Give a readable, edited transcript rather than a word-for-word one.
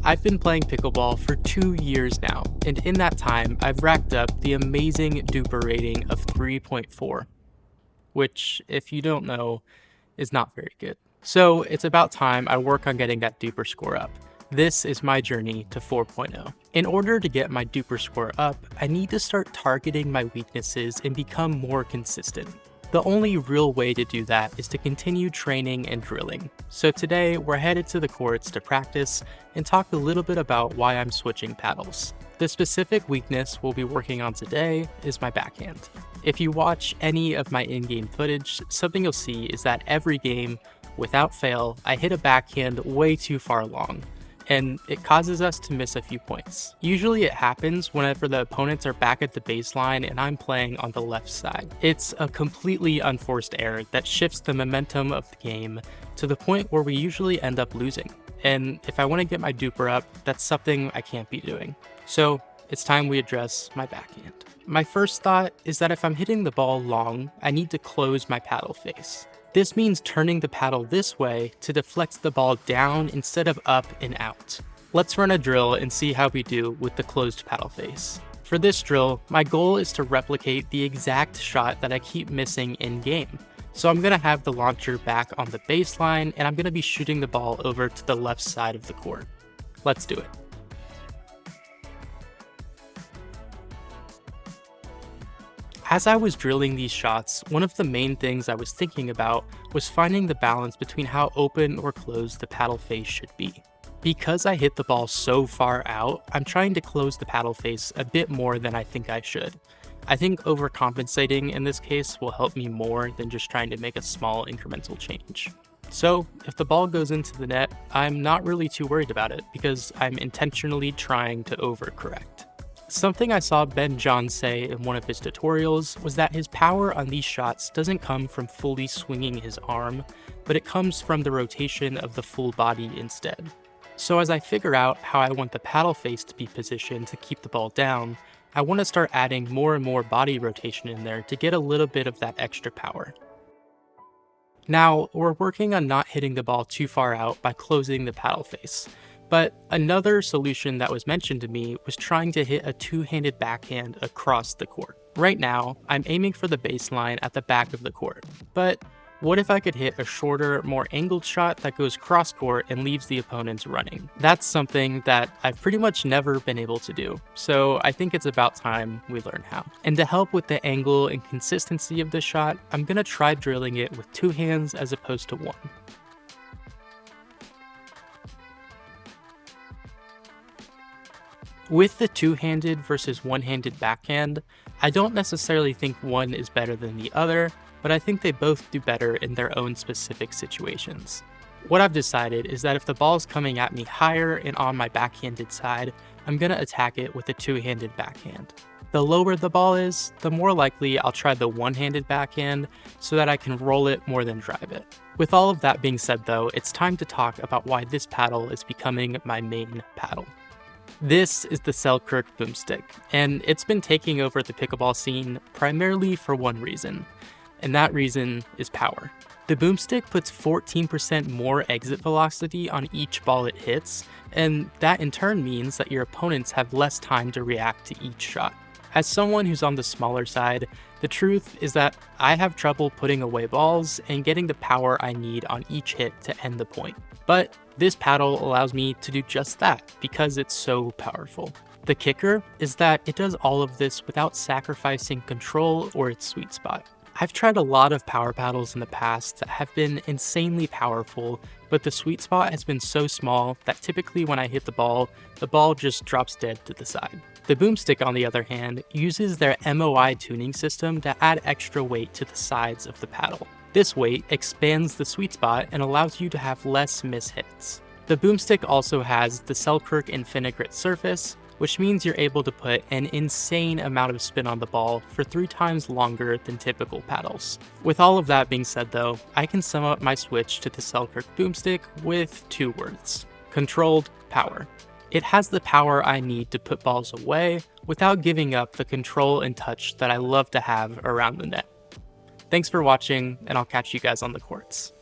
I've been playing pickleball for 2 years now, and in that time, I've racked up the amazing duper rating of 3.4, which, if you don't know, is not very good. So it's about time I work on getting that duper score up. This is my journey to 4.0. In order to get my duper score up, I need to start targeting my weaknesses and become more consistent. The only real way to do that is to continue training and drilling. So today, we're headed to the courts to practice and talk a little bit about why I'm switching paddles. The specific weakness we'll be working on today is my backhand. If you watch any of my in-game footage, something you'll see is that every game, without fail, I hit a backhand way too far long, and it causes us to miss a few points. Usually it happens whenever the opponents are back at the baseline and I'm playing on the left side. It's a completely unforced error that shifts the momentum of the game to the point where we usually end up losing. And if I want to get my duper up, that's something I can't be doing. So it's time we address my backhand. My first thought is that if I'm hitting the ball long, I need to close my paddle face. This means turning the paddle this way to deflect the ball down instead of up and out. Let's run a drill and see how we do with the closed paddle face. For this drill, my goal is to replicate the exact shot that I keep missing in game. So I'm gonna have the launcher back on the baseline and I'm gonna be shooting the ball over to the left side of the court. Let's do it. As I was drilling these shots, one of the main things I was thinking about was finding the balance between how open or closed the paddle face should be. Because I hit the ball so far out, I'm trying to close the paddle face a bit more than I think I should. I think overcompensating in this case will help me more than just trying to make a small incremental change. So if the ball goes into the net, I'm not really too worried about it because I'm intentionally trying to overcorrect. Something I saw Ben John say in one of his tutorials was that his power on these shots doesn't come from fully swinging his arm, but it comes from the rotation of the full body instead. So as I figure out how I want the paddle face to be positioned to keep the ball down, I want to start adding more and more body rotation in there to get a little bit of that extra power. Now, we're working on not hitting the ball too far out by closing the paddle face. But another solution that was mentioned to me was trying to hit a two-handed backhand across the court. Right now, I'm aiming for the baseline at the back of the court. But what if I could hit a shorter, more angled shot that goes cross-court and leaves the opponents running? That's something that I've pretty much never been able to do, so I think it's about time we learn how. And to help with the angle and consistency of the shot, I'm gonna try drilling it with two hands as opposed to one. With the two-handed versus one-handed backhand, I don't necessarily think one is better than the other, but I think they both do better in their own specific situations. What I've decided is that if the ball's coming at me higher and on my backhanded side, I'm gonna attack it with a two-handed backhand. The lower the ball is, the more likely I'll try the one-handed backhand so that I can roll it more than drive it. With all of that being said though, it's time to talk about why this paddle is becoming my main paddle. This is the Selkirk Boomstick, and it's been taking over the pickleball scene primarily for one reason, and that reason is power. The Boomstick puts 14% more exit velocity on each ball it hits, and that in turn means that your opponents have less time to react to each shot. As someone who's on the smaller side, the truth is that I have trouble putting away balls and getting the power I need on each hit to end the point. But this paddle allows me to do just that because it's so powerful. The kicker is that it does all of this without sacrificing control or its sweet spot. I've tried a lot of power paddles in the past that have been insanely powerful, but the sweet spot has been so small that typically when I hit the ball just drops dead to the side. The Boomstick, on the other hand, uses their MOI tuning system to add extra weight to the sides of the paddle. This weight expands the sweet spot and allows you to have less mishits. The Boomstick also has the Selkirk Infinigrit surface, which means you're able to put an insane amount of spin on the ball for 3 times longer than typical paddles. With all of that being said though, I can sum up my switch to the Selkirk Boomstick with 2 words: controlled power. It has the power I need to put balls away without giving up the control and touch that I love to have around the net. Thanks for watching, and I'll catch you guys on the courts.